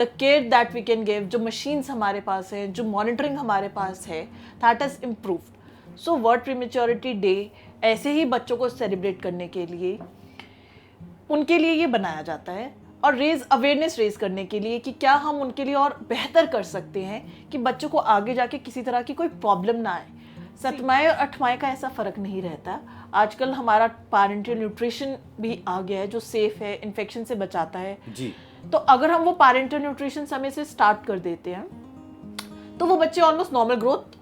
The care that we can give, जो machines हमारे पास है, जो मॉनिटरिंग हमारे पास है, that is improved. So world prematurity day ऐसे ही बच्चों को सेलिब्रेट करने के लिए, उनके लिए ये बनाया जाता है और अवेयरनेस रेज करने के लिए कि क्या हम उनके लिए और बेहतर कर सकते हैं कि बच्चों को आगे जाके किसी तरह की कोई प्रॉब्लम ना आए। 7 माह और 8 माह का ऐसा फ़र्क नहीं रहता। आजकल हमारा पैरेंटल न्यूट्रिशन भी आ गया है जो सेफ है, इन्फेक्शन से बचाता है जी। तो अगर हम वो पैरेंटल न्यूट्रिशन समय से स्टार्ट कर देते हैं तो वो बच्चे ऑलमोस्ट नॉर्मल ग्रोथ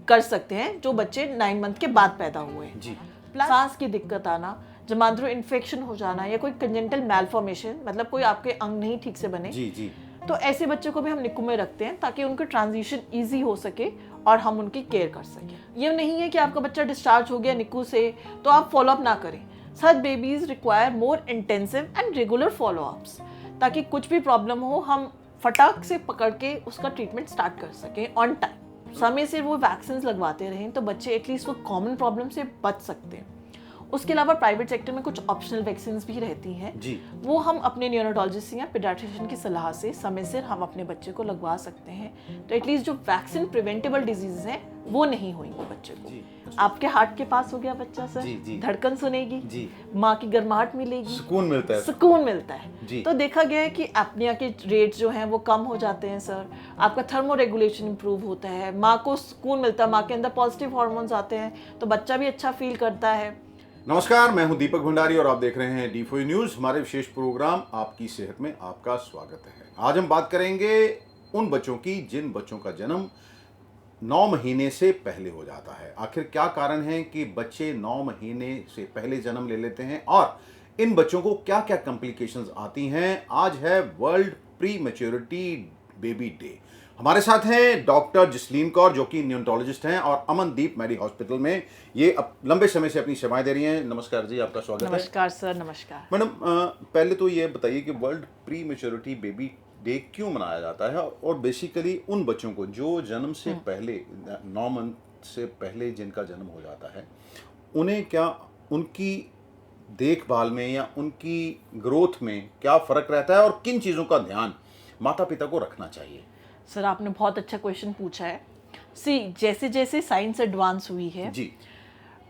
कर सकते हैं जो बच्चे 9 मंथ के बाद पैदा हुए हैं। जी। सांस की दिक्कत आना, जमांद्रो इन्फेक्शन हो जाना या कोई कंजेंटल मैलफॉर्मेशन, मतलब कोई आपके अंग नहीं ठीक से बने, जी जी। तो ऐसे बच्चों को भी हम निक्कू में रखते हैं ताकि उनका ट्रांजिशन इजी हो सके और हम उनकी केयर कर सकें। ये नहीं है कि आपका बच्चा डिस्चार्ज हो गया निक्कू से तो आप फॉलोअप ना करें। Such babies require more intensive and regular follow ups ताकि कुछ भी प्रॉब्लम हो हम फटाक से पकड़ के उसका ट्रीटमेंट स्टार्ट कर सकें ऑन टाइम। समय से वो वैक्सीन लगवाते रहें तो बच्चे एटलीस्ट वो कॉमन प्रॉब्लम से बच सकते हैं। उसके अलावा प्राइवेट सेक्टर में कुछ ऑप्शनल वैक्सीन भी रहती हैं जी। वो हम अपने न्यूरोलॉजिस्ट या पीडियाट्रिशियन की सलाह से समय से हम अपने बच्चे को लगवा सकते हैं तो एटलीस्ट जो वैक्सीन प्रिवेंटेबल डिजीज हैं वो नहीं होंगे बच्चे को। जी। आपके हार्ट के पास हो गया बच्चा सर, जी, जी। धड़कन सुनेगी जी। माँ की गर्माहट मिलेगी, सुकून मिलता है। सुकून मिलता है। जी। तो देखा गया है कि एपनिया के रेट्स जो हैं वो कम हो जाते हैं सर, आपका थर्मो रेगुलेशन इंप्रूव होता है, माँ को सुकून मिलता है, माँ के अंदर पॉजिटिव हार्मोन्स आते हैं तो बच्चा भी अच्छा फील करता है। नमस्कार, मैं हूं दीपक भंडारी और आप देख रहे हैं D4U न्यूज। हमारे विशेष प्रोग्राम आपकी सेहत में आपका स्वागत है। आज हम बात करेंगे उन बच्चों की जिन बच्चों का जन्म 9 महीने से पहले हो जाता है। आखिर क्या कारण है कि बच्चे 9 महीने से पहले जन्म ले लेते हैं और इन बच्चों को क्या क्या कॉम्प्लिकेशंस आती हैं। आज है world pre maturity baby day. हमारे साथ हैं डॉक्टर जसलीन कौर जो कि न्यूरोलॉजिस्ट हैं और अमनदीप मेडी हॉस्पिटल में ये लंबे समय से अपनी सेवाएं दे रही हैं। नमस्कार जी, आपका स्वागत है। नमस्कार सर। नमस्कार मैडम, पहले तो ये बताइए कि world pre maturity baby day क्यों मनाया जाता है और बेसिकली उन बच्चों को जो जन्म से पहले 9 मंथ से पहले जिनका जन्म हो जाता है उन्हें क्या उनकी देखभाल में या उनकी ग्रोथ में क्या फ़र्क रहता है और किन चीज़ों का ध्यान माता पिता को रखना चाहिए। सर आपने बहुत अच्छा क्वेश्चन पूछा है। जैसे जैसे साइंस एडवांस हुई है जी।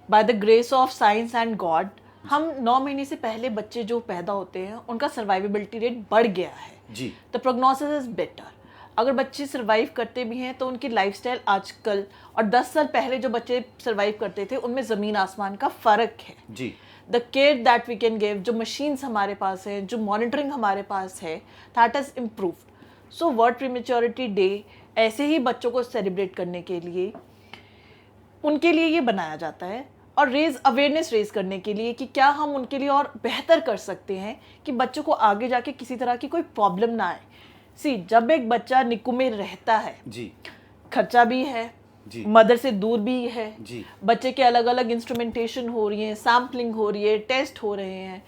By the grace of science and God, हम 9 महीने से पहले बच्चे जो पैदा होते हैं उनका सर्वाइवेबिलिटी रेट बढ़ गया है जी। The prognosis is better. अगर बच्चे सर्वाइव करते भी हैं तो उनकी लाइफस्टाइल आजकल और 10 साल पहले जो बच्चे सर्वाइव करते थे उनमें ज़मीन आसमान का फ़र्क है। जी। The care that we can give, जो मशीन्स हमारे पास है, जो मॉनिटरिंग हमारे पास है, that is improved. So world prematurity day ऐसे ही बच्चों को सेलिब्रेट करने के लिए, उनके लिए ये बनाया जाता है और अवेयरनेस रेज करने के लिए कि क्या हम उनके लिए और बेहतर कर सकते हैं कि बच्चों को आगे जाके किसी तरह की कोई प्रॉब्लम ना आए। जब एक बच्चा निक्कू में रहता है जी। खर्चा भी है जी। मदर से दूर भी है जी। बच्चे के अलग अलग इंस्ट्रूमेंटेशन हो रही है, सैम्पलिंग हो रही है, टेस्ट हो रहे हैं,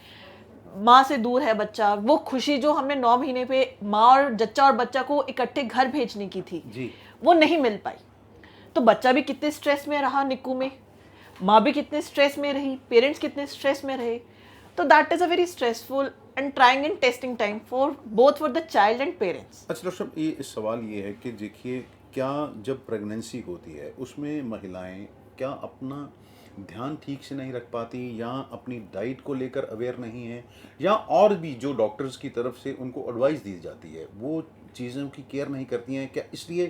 माँ से दूर है बच्चा। वो खुशी जो हमने 9 महीने पे माँ और जच्चा और बच्चा को इकट्ठे घर भेजने की थी जी। वो नहीं मिल पाई। तो बच्चा भी कितने स्ट्रेस में रहा निक्कू में, माँ भी कितने स्ट्रेस में रही, पेरेंट्स कितने स्ट्रेस में रहे। तो that is a very stressful and trying and testing time for the child and parents. अच्छा डॉक्टर साहब, ये सवाल ये है कि देखिए, क्या जब प्रेगनेंसी होती है उसमें महिलाएं क्या अपना ध्यान ठीक से नहीं रख पाती या अपनी डाइट को लेकर अवेयर नहीं है या और भी जो डॉक्टर्स की तरफ से उनको एडवाइस दी जाती है वो चीज़ों की केयर नहीं करती हैं, क्या इसलिए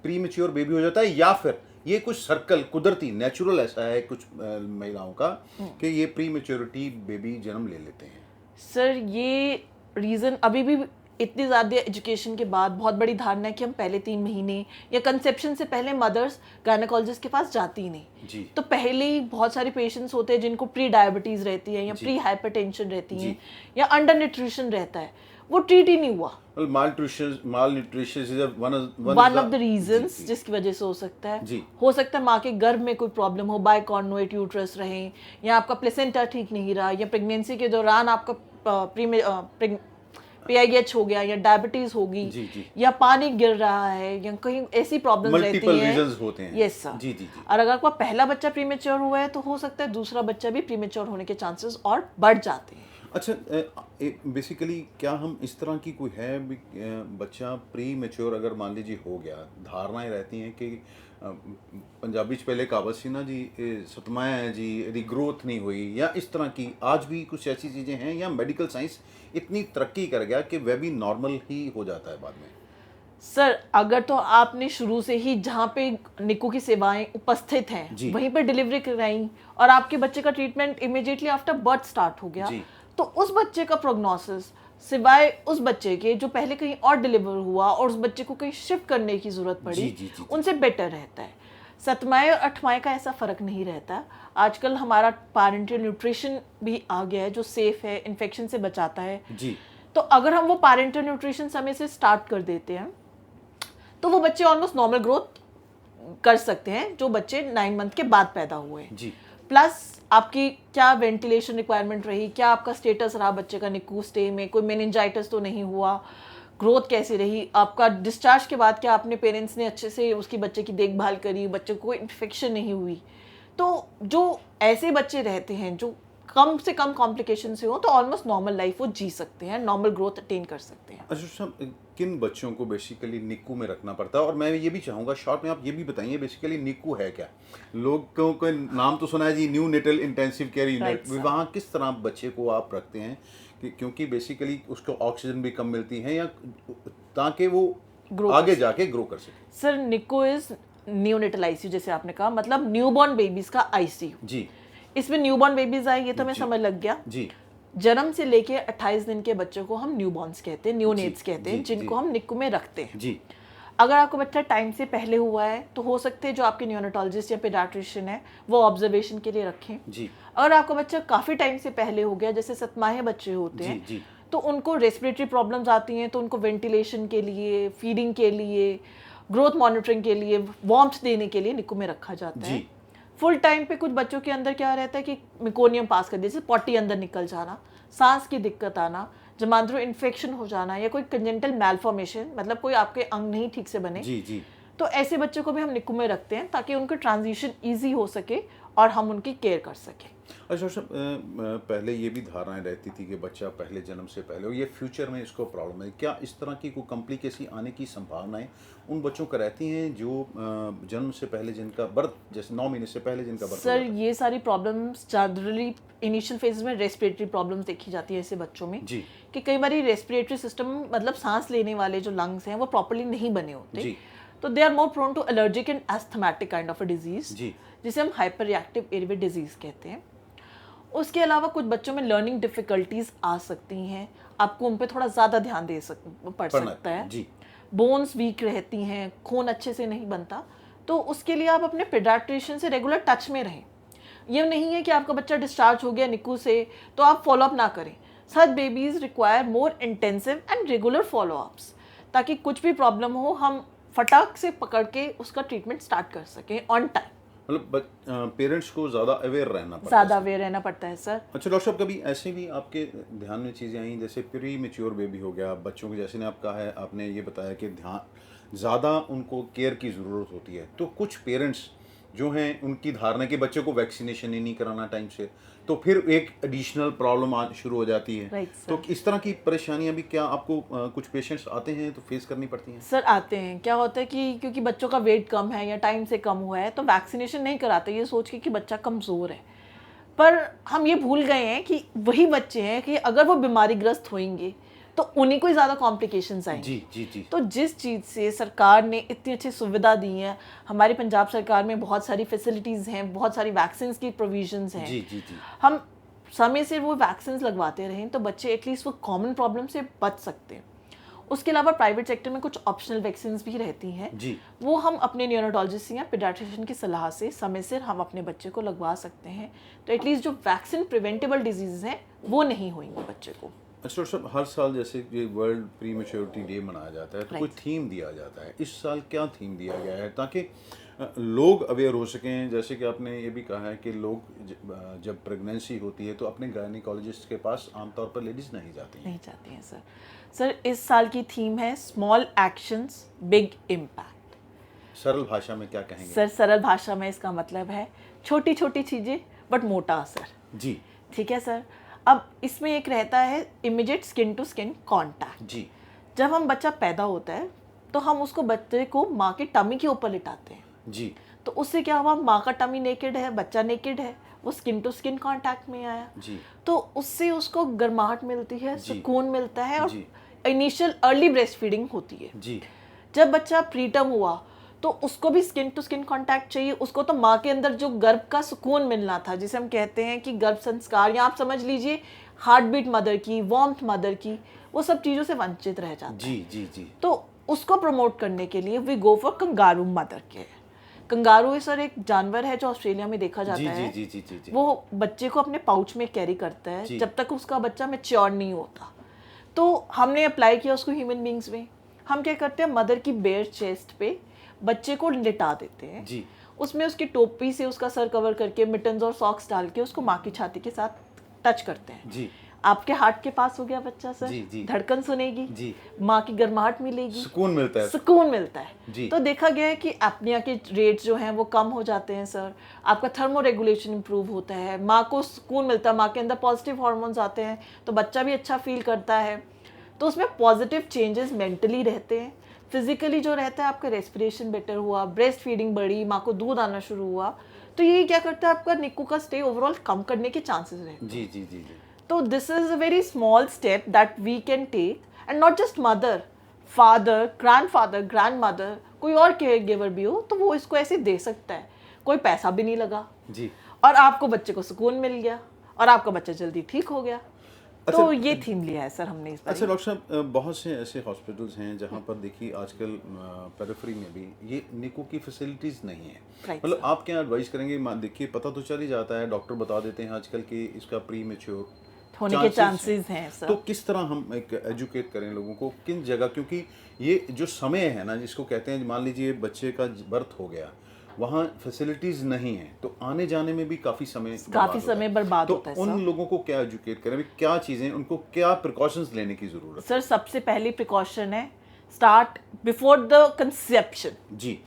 प्री मैच्योर बेबी हो जाता है या फिर ये कुछ सर्कल कुदरती नेचुरल ऐसा है कुछ महिलाओं का कि ये प्री मैच्योरिटी बेबी जन्म ले लेते हैं। सर ये रीज़न अभी भी इतनी ज़्यादा एजुकेशन के बाद बहुत बड़ी धारणा है कि हम पहले 3 महीने या कंसेप्शन से पहले मदर्स गायनेकोलॉजिस्ट के पास जाती ही नहीं। जी। तो पहले ही बहुत सारे पेशेंट्स होते हैं जिनको प्री डायबिटीज़ रहती है या प्री हाइपरटेंशन रहती है या अंडर न्यूट्रिशन रहता है, वो ट्रीट ही नहीं हुआ। malnutrition is one of the reasons जिसकी वजह से हो सकता है जी। हो सकता है माँ के गर्भ में कोई प्रॉब्लम हो, बाइकॉर्नुएट यूट्रस रहे या आपका प्लेसेंटा ठीक नहीं रहा या प्रेगनेंसी के दौरान आपका PIH हो गया या डायबिटीज होगी जी, जी। या पानी गिर रहा है या कहीं ऐसी प्रॉब्लम रहती मल्टीपल है। रीजंस होते हैं। Yes sir. जी जी जी। और अगर आपका पहला बच्चा प्रीमेच्योर हुआ है तो हो सकता है दूसरा बच्चा भी प्रीमेच्योर होने के चांसेस और बढ़ जाते हैं। अच्छा, बेसिकली क्या हम इस तरह की कोई है भी, बच्चा प्री मेच्योर अगर मान लीजिए हो गया, धारणाएं रहती हैं कि पंजाबी च पहले कहावत सी ना जी, सतमाया है जी, यदि ग्रोथ नहीं हुई, या इस तरह की आज भी कुछ ऐसी चीज़ें हैं, या मेडिकल साइंस इतनी तरक्की कर गया कि वह भी नॉर्मल ही हो जाता है बाद में? सर अगर तो आपने शुरू से ही जहाँ पे निक्कू की सेवाएं उपस्थित जी। हैं वहीं पर डिलीवरी कराई और आपके बच्चे का treatment immediately after birth start हो गया, जी। तो उस बच्चे का प्रोग्नोसिस सिवाय उस बच्चे के जो पहले कहीं और डिलीवर हुआ और उस बच्चे को कहीं शिफ्ट करने की जरूरत जी, पड़ी, जी, जी, जी। उनसे बेटर रहता है। सतमाहे और अठमाहे का ऐसा फर्क नहीं रहता। आजकल हमारा पैरेंटल न्यूट्रिशन भी आ गया है जो सेफ है, इन्फेक्शन से बचाता है। जी। तो अगर हम वो पैरेंटल न्यूट्रिशन समय से स्टार्ट कर देते हैं तो वो बच्चे ऑलमोस्ट नॉर्मल ग्रोथ कर सकते हैं जो बच्चे 9 मंथ के बाद पैदा हुए। जी। प्लस आपकी क्या वेंटिलेशन रिक्वायरमेंट रही, क्या आपका स्टेटस रहा बच्चे का निक्कू स्टे में, कोई मेनिंजाइटिस तो नहीं हुआ, ग्रोथ कैसी रही, आपका डिस्चार्ज के बाद क्या अपने पेरेंट्स ने अच्छे से उसकी बच्चे की देखभाल करी, बच्चे को कोई इन्फेक्शन नहीं हुई। तो जो ऐसे बच्चे रहते हैं जो कम से कम कॉम्प्लिकेशन से हो तो ऑलमोस्ट नॉर्मल लाइफ वो जी सकते हैं, नॉर्मल ग्रोथ अटेन कर सकते हैं। अच्छा साहब, किन बच्चों को बेसिकली निक्कू में रखना पड़ता है? और मैं ये भी चाहूँगा शॉर्ट में आप ये भी बताइए बेसिकली निक्कू है क्या? लोगों का नाम तो सुना है जी, neonatal intensive care unit. Right, sir. वहाँ किस तरह बच्चे को आप रखते हैं क्योंकि बेसिकली उसको ऑक्सीजन भी कम मिलती है, या ताकि वो आगे जाके ग्रो कर सके? Sir Nikku is neonatal ICU, जैसे आपने कहा, मतलब न्यूबॉर्न बेबीज का आईसीयू। जी। इसमें न्यूबॉर्न बेबीज आए ये तो हमें जी। समझ लग गया। जी। जन्म से लेके 28 दिन के बच्चों को हम न्यूबॉर्न्स कहते हैं, न्यूनेट्स कहते हैं, जी, जिनको जी। हम निक्कू में रखते हैं। जी। अगर आपका बच्चा टाइम से पहले हुआ है तो हो सकते हैं जो आपके न्यूनेटोलॉजिस्ट या पेडियाट्रिशियन है वो ऑब्जर्वेशन के लिए रखें। जी। अगर आपका बच्चा काफ़ी टाइम से पहले हो गया, जैसे सतमाहे बच्चे होते हैं, जी। तो उनको रेस्पिरेटरी प्रॉब्लम्स आती हैं, तो उनको वेंटिलेशन के लिए, फीडिंग के लिए, ग्रोथ मॉनिटरिंग के लिए, वार्मथ देने के लिए निक्कू में रखा जाता है। जी। फुल टाइम पे कुछ बच्चों के अंदर क्या रहता है कि मिकोनियम पास कर, जैसे पॉटी अंदर निकल जाना, सांस की दिक्कत आना, जमांद्रो इन्फेक्शन हो जाना, या कोई कंजेंटल मैलफॉर्मेशन, मतलब कोई आपके अंग नहीं ठीक से बने, जी। जी। तो ऐसे बच्चों को भी हम निक्कू में रखते हैं ताकि उनका ट्रांजिशन ईजी हो सके और हम उनकी केयर कर सकें। अच्छा सर, पहले ये भी धारणाएं रहती थी कि बच्चा पहले जन्म से पहले हो, ये फ्यूचर में इसको प्रॉब्लम है क्या? इस तरह की कोई कॉम्प्लिकेशन आने की संभावनाएं उन बच्चों को रहती हैं जो जन्म से पहले, जिनका बर्थ जैसे 9 महीने से पहले जिनका बर्थ? सर ये सारी प्रॉब्लम्स जनरली इनिशियल फेज में रेस्पिरेटरी प्रॉब्लम्स देखी जाती है ऐसे बच्चों में। जी। कि कई बार रेस्पिरेटरी सिस्टम, मतलब सांस लेने वाले जो लंग्स हैं वो प्रॉपर्ली नहीं बने होते। जी। तो they are more prone to allergic and asthmatic kind of a disease, जी। जिसे हम हाइपर रिएक्टिव एयरवे डिजीज कहते हैं। उसके अलावा कुछ बच्चों में लर्निंग डिफिकल्टीज आ सकती हैं, आपको उन पे थोड़ा ज़्यादा ध्यान पड़ सकता है। जी। बोन्स वीक रहती हैं, खून अच्छे से नहीं बनता, तो उसके लिए आप अपने पेडियाट्रिशियन से रेगुलर टच में रहें। ये नहीं है कि आपका बच्चा डिस्चार्ज हो गया निक्कू से तो आप फॉलोअप ना करें। Such babies require more intensive and regular follow ups, ताकि कुछ भी प्रॉब्लम हो हम फटाक से पकड़ के उसका ट्रीटमेंट स्टार्ट कर सकें ऑन टाइम। मतलब पेरेंट्स को ज़्यादा अवेयर रहना पड़ता है। ज़्यादा अवेयर रहना पड़ता है सर। अच्छा डॉक्टर साहब, कभी ऐसे भी आपके ध्यान में चीज़ें आई जैसे प्री मेच्योर बेबी हो गया, बच्चों को जैसे ने आप कहा है, आपने ये बताया कि ध्यान ज़्यादा उनको केयर की ज़रूरत होती है, तो कुछ पेरेंट्स जो हैं उनकी धारणा कि बच्चे को वैक्सीनेशन ही नहीं कराना टाइम से, तो फिर एक एडिशनल प्रॉब्लम शुरू हो जाती है। Right, sir. तो इस तरह की परेशानियां भी क्या आपको कुछ पेशेंट्स आते हैं तो फेस करनी पड़ती हैं? सर आते हैं। क्या होता है कि क्योंकि बच्चों का वेट कम है या टाइम से कम हुआ है तो वैक्सीनेशन नहीं कराते, ये सोच के कि बच्चा कमज़ोर है। पर हम ये भूल गए हैं कि वही बच्चे हैं कि अगर वो बीमारी ग्रस्त होंगे तो उन्हीं को ही ज़्यादा कॉम्प्लिकेशंस आएंगे। जी जी जी। तो जिस चीज़ से सरकार ने इतनी अच्छी सुविधा दी है, हमारी पंजाब सरकार में बहुत सारी फैसिलिटीज़ हैं, बहुत सारी वैक्सीन की प्रोविजंस हैं। जी जी जी। हम समय से वो वैक्सीन लगवाते रहें तो बच्चे एटलीस्ट वो कॉमन प्रॉब्लम से बच सकते हैं। उसके अलावा प्राइवेट सेक्टर में कुछ ऑप्शनल वैक्सीन भी रहती हैं जी। वो हम अपने न्यूरोलॉजिस्ट या पेडियाट्रिशियन की सलाह से समय से हम अपने बच्चे को लगवा सकते हैं, तो एटलीस्ट जो वैक्सीन प्रिवेंटेबल डिजीज़ हैं वो नहीं होंगे बच्चे को। अच्छा सर, हर साल जैसे ये वर्ल्ड प्री मैच्योरिटी डे मनाया जाता है तो कोई Right. थीम दिया जाता है, इस साल क्या थीम दिया गया है ताकि लोग अवेयर हो सकें? जैसे कि आपने ये भी कहा है कि लोग जब प्रेगनेंसी होती है तो अपने गायनिकोलॉजिस्ट के पास आमतौर पर लेडीज़ नहीं जाती नहीं जाती हैं सर। सर इस साल की थीम है स्मॉल एक्शंस बिग इम्पैक्ट। सरल भाषा में क्या कहेंगे? सर सरल भाषा में इसका मतलब है छोटी छोटी चीज़ें बट मोटा असर। जी। ठीक है सर। अब इसमें एक रहता है immediate skin to skin contact. जी जब हम बच्चा पैदा होता है तो हम उसको बच्चे को माँ के टमी के ऊपर लिटाते हैं, जी तो उससे क्या हुआ, माँ का टमी नेकेड है, बच्चा नेकेड है, वो स्किन टू स्किन कांटेक्ट में आया, जी तो उससे उसको गर्माहट मिलती है, जी। सुकून मिलता है और जी इनिशियल अर्ली ब्रेस्ट फीडिंग होती है। जी जब बच्चा प्रीटर्म हुआ तो उसको भी स्किन टू स्किन कांटेक्ट चाहिए, उसको तो माँ के अंदर जो गर्भ का सुकून मिलना था, जिसे हम कहते हैं कि गर्भ संस्कार, या आप समझ लीजिए हार्ट बीट मदर की, वार्मथ मदर की, वो सब चीज़ों से वंचित रह जाता है। जी जी जी तो उसको प्रमोट करने के लिए we go for kangaroo mother care. Kangaroo sir एक जानवर है जो ऑस्ट्रेलिया में देखा जाता जी है। जी जी जी जी। वो बच्चे को अपने पाउच में कैरी करता है जी। जब तक उसका बच्चा मैच्योर नहीं होता। तो हमने अप्लाई किया उसको ह्यूमन बींग्स में। हम क्या करते हैं, मदर की बेयर चेस्ट पे बच्चे को लिटा देते हैं जी उसमें उसकी टोपी से उसका सर कवर करके मिटन्स और सॉक्स डाल के उसको माँ की छाती के साथ टच करते हैं। जी आपके हार्ट के पास हो गया बच्चा सर, जी, जी। धड़कन सुनेगी, जी। माँ की गर्माहट मिलेगी, सुकून मिलता है। सुकून मिलता है। जी। तो देखा गया है कि एपनिया के रेट्स जो हैं वो कम हो जाते हैं सर, आपका थर्मो रेगुलेशन इंप्रूव होता है, माँ को सुकून मिलता है, माँ के अंदर पॉजिटिव हार्मोन्स आते हैं तो बच्चा भी अच्छा फील करता है। तो उसमें पॉजिटिव चेंजेस मेंटली रहते हैं, फिजिकली जो रहता है आपका रेस्पिरेशन बेटर हुआ, ब्रेस्ट फीडिंग बढ़ी, माँ को दूध आना शुरू हुआ, तो ये क्या करता है आपका निक्कू का स्टे ओवरऑल कम करने के चांसेस रहते हैं। जी जी जी जी। तो this is a very small step that we can take, and not just mother, father, grandfather, grandmother, कोई और केयर गिवर भी हो तो वो इसको ऐसे दे सकता है, कोई पैसा भी नहीं लगा जी। और आपको बच्चे को सुकून मिल गया और आपका बच्चा जल्दी ठीक हो गया। अच्छा, तो ये थीम लिया है सर हमने इस बार। अच्छा डॉक्टर साहब, बहुत से ऐसे हॉस्पिटल्स हैं जहाँ पर देखिए आजकल पेरिफेरी में भी ये निको की फैसिलिटीज़ नहीं है। Right, मतलब आप क्या एडवाइस करेंगे? देखिए पता तो चल ही जाता है, डॉक्टर बता देते हैं आजकल कि इसका प्री मैच्योर होने के चांसेस हैं सर। तो किस तरह हम एक एजुकेट करें लोगों को, किन जगह? क्योंकि ये जो समय है ना, जिसको कहते हैं, मान लीजिए बच्चे का बर्थ हो गया, वहाँ फैसिलिटीज नहीं है तो आने जाने में भी काफ़ी समय बर्बाद तो होता है। उन लोगों को क्या एजुकेट करें, क्या चीज़ें, उनको क्या प्रिकॉशंस लेने की ज़रूरत सर सबसे पहली प्रिकॉशन है स्टार्ट बिफोर द कंसेप्शन। जी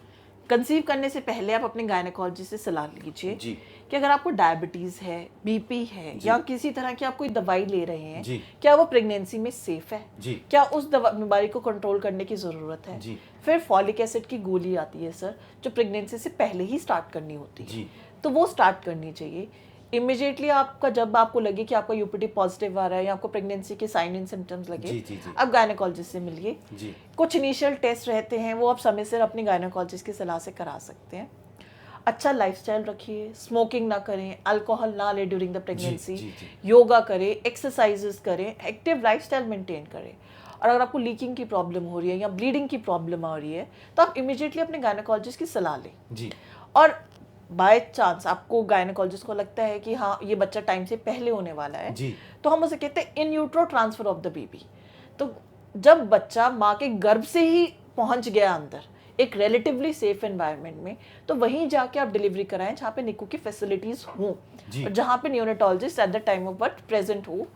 कंसीव करने से पहले आप अपने गायनेकोलॉजिस्ट से सलाह लीजिए जी कि अगर आपको डायबिटीज़ है, बीपी है या किसी तरह की आप कोई दवाई ले रहे हैं, जी। क्या वो प्रेगनेंसी में सेफ है, जी क्या उस बीमारी को कंट्रोल करने की ज़रूरत है। जी फिर फॉलिक एसिड की गोली आती है सर, जो प्रेगनेंसी से पहले ही स्टार्ट करनी होती है, जी तो वो स्टार्ट करनी चाहिए इमिजिएटली। आपका जब आपको लगे कि आपका यूपीटी पॉजिटिव आ रहा है या आपको प्रेगनेंसी के साइन एंड सिम्टम्स लगे, जी जी जी आप गायनेकोलॉजिस्ट से मिलिए। जी कुछ इनिशियल टेस्ट रहते हैं वो आप समय से अपने गायनेकोलॉजिस्ट की सलाह से करा सकते हैं। अच्छा लाइफस्टाइल रखिए, स्मोकिंग ना करें, अल्कोहल ना लें ड्यूरिंग द प्रेगनेंसी, जी, जी। योगा करें, एक्सरसाइजेस करें, एक्टिव लाइफस्टाइल मेंटेन करें। और अगर आपको लीकिंग की प्रॉब्लम हो रही है या ब्लीडिंग की प्रॉब्लम आ रही है तो आप इमीडिएटली अपने गायनेकोलॉजिस्ट की सलाह लें। जी और बाय चांस आपको गायनेकोलॉजिस्ट को लगता है कि हाँ ये बच्चा टाइम से पहले होने वाला है, जी तो हम उसे कहते हैं in utero transfer of the baby. तो जब बच्चा माँ के गर्भ से ही पहुँच गया अंदर एक रिलेटिवली सेफ एनवायरनमेंट में, तो वहीं जाके आप डिलीवरी कराएं जहाँ पे निक्कू की फैसिलिटीज़ हों जी। और जहाँ पे neonatologist at the time of birth present हो।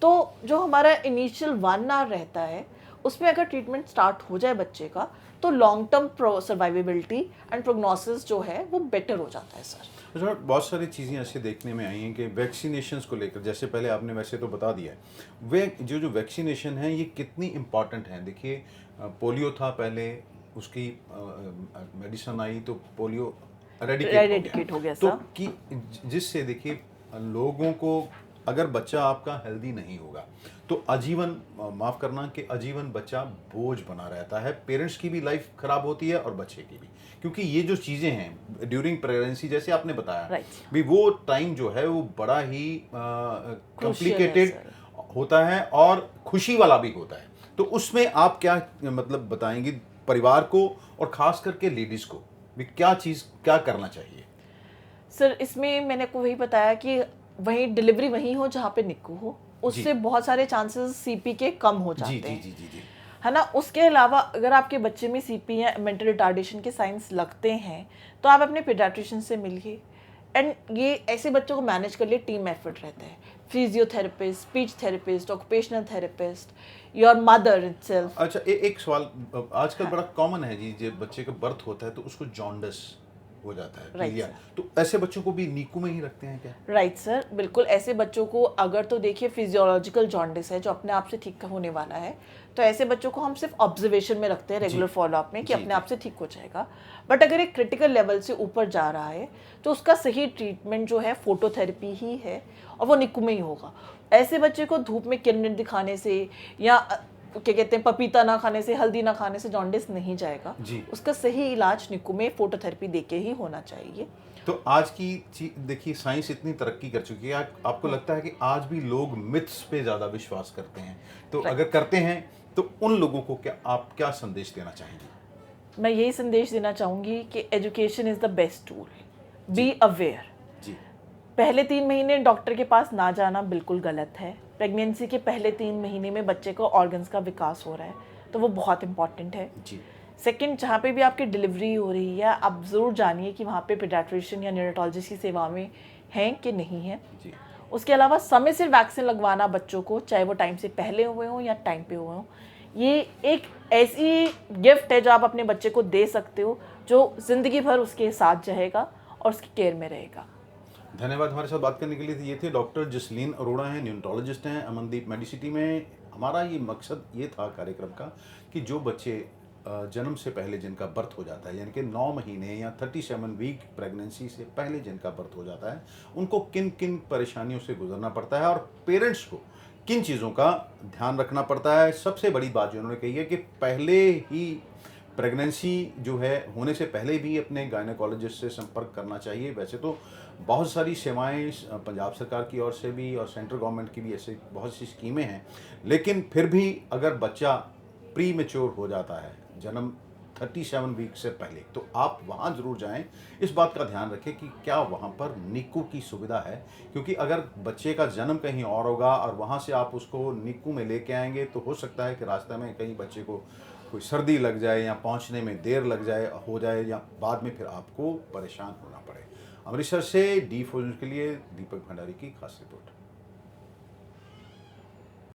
तो जो हमारा इनिशियल 1 आवर रहता है उसमें अगर ट्रीटमेंट स्टार्ट हो जाए बच्चे का तो long term survivability and prognosis जो है वो बेटर हो जाता है सर। अच्छा, बहुत सारी चीज़ें ऐसे देखने में आई हैं कि वैक्सीनेशंस को लेकर, जैसे पहले आपने वैसे तो बता दिया है, वे जो वैक्सीनेशन है ये कितनी इम्पॉर्टेंट है। देखिए पोलियो था पहले, उसकी मेडिसिन आई तो पोलियो एरेडिकेट हो गया तो सर। कि जिससे देखिए लोगों को, अगर बच्चा आपका हेल्दी नहीं होगा तो आजीवन, माफ़ करना, कि आजीवन बच्चा बोझ बना रहता है, पेरेंट्स की भी लाइफ खराब होती है और बच्चे की भी, क्योंकि ये जो चीज़ें हैं ड्यूरिंग प्रेगनेंसी जैसे आपने बताया भी, वो टाइम जो है वो बड़ा ही कॉम्प्लिकेटेड होता है और खुशी वाला भी होता है। तो उसमें आप क्या मतलब बताएंगे परिवार को और ख़ास करके लेडीज़ को भी, क्या करना चाहिए? सर इसमें मैंने को वही बताया कि वहीं डिलीवरी वहीं हो जहाँ पे निक्कू हो, उससे बहुत सारे चांसेस सीपी के कम हो जाते हैं। जी जी जी है ना। उसके अलावा अगर आपके बच्चे में सीपी या मेंटल रिटार्डेशन के साइंस लगते हैं तो आप अपने पीडियाट्रिशियन से मिलिए। एंड ये ऐसे बच्चों को मैनेज कर लिए टीम एफर्ट रहता है, physiotherapist, speech therapist, occupational therapist, your mother itself. अच्छा, एक सवाल आजकल बड़ा कॉमन है जी, जब बच्चे का बर्थ होता है तो उसको जॉन्डिस हो जाता है Right, पीलिया, sir. तो ऐसे बच्चों को भी नीकू में ही रखते हैं क्या? राइट सर, बिल्कुल ऐसे बच्चों को अगर तो देखिए फिजियोलॉजिकल जॉन्डिस है जो अपने आप से ठीक होने वाला है, तो ऐसे बच्चों को हम सिर्फ ऑब्जर्वेशन में रखते हैं रेगुलर फॉलोअप में कि जी, अपने आप से ठीक हो जाएगा। बट अगर एक क्रिटिकल लेवल से ऊपर जा रहा है तो उसका सही ट्रीटमेंट जो है फोटोथेरेपी ही है और वो निक्कू में ही होगा। ऐसे बच्चे को धूप में किरणें दिखाने से या क्या कहते हैं पपीता ना खाने से, हल्दी ना खाने से जॉन्डिस नहीं जाएगा जी। उसका सही इलाज निक्कू में फोटोथेरेपी देके ही होना चाहिए। तो आज की देखिए साइंस इतनी तरक्की कर चुकी है, आपको लगता है कि आज भी लोग मिथ्स पे ज़्यादा विश्वास करते हैं, तो अगर करते हैं तो उन लोगों को आप क्या संदेश देना चाहेंगे? मैं यही संदेश देना चाहूँगी कि education is the best tool, be aware. जी। पहले 3 महीने डॉक्टर के पास ना जाना बिल्कुल गलत है। प्रेगनेंसी के पहले 3 महीने में बच्चे को ऑर्गन्स का विकास हो रहा है, तो वो बहुत इंपॉर्टेंट है। जी। सेकंड, जहाँ पे भी आपकी डिलीवरी हो रही है आप ज़रूर जानिए कि वहाँ पे पीडियाट्रिशियन या न्यूरोलॉजिस्ट की सेवा में हैं कि नहीं है। जी। उसके अलावा समय से वैक्सीन लगवाना बच्चों को, चाहे वो टाइम से पहले हुए हों या टाइम पे हुए हों, ये एक ऐसी गिफ्ट है जो आप अपने बच्चे को दे सकते हो जो ज़िंदगी भर उसके साथ रहेगा और उसकी केयर में रहेगा। धन्यवाद हमारे साथ बात करने के लिए। ये थे डॉक्टर जसलीन अरोड़ा हैं, न्यूरोलॉजिस्ट हैं, अमनदीप मेडिसिटी में। हमारा ये मकसद ये था कार्यक्रम का कि जो बच्चे जन्म से पहले जिनका बर्थ हो जाता है, यानी कि 9 महीने या 37 वीक प्रेगनेंसी से पहले जिनका बर्थ हो जाता है, उनको किन किन परेशानियों से गुजरना पड़ता है और पेरेंट्स को किन चीज़ों का ध्यान रखना पड़ता है। सबसे बड़ी बात जो उन्होंने कही है कि पहले ही प्रेगनेंसी जो है होने से पहले भी अपने गायनेकोलॉजिस्ट से संपर्क करना चाहिए। वैसे तो बहुत सारी सेवाएं पंजाब सरकार की ओर से भी और सेंट्रल गवर्नमेंट की भी ऐसे बहुत सी स्कीमें हैं, लेकिन फिर भी अगर बच्चा प्री मैच्योर हो जाता है जन्म 37 वीक से पहले, तो आप वहाँ ज़रूर जाएं। इस बात का ध्यान रखें कि क्या वहाँ पर निक्कू की सुविधा है, क्योंकि अगर बच्चे का जन्म कहीं और होगा और वहाँ से आप उसको निक्कू में लेके आएंगे तो हो सकता है कि रास्ते में कहीं बच्चे को कोई सर्दी लग जाए या पहुँचने में देर लग जाए हो जाए या बाद में फिर आपको परेशान होना पड़े। अमृतसर से D4 न्यूज़ के लिए दीपक भंडारी की खास रिपोर्ट।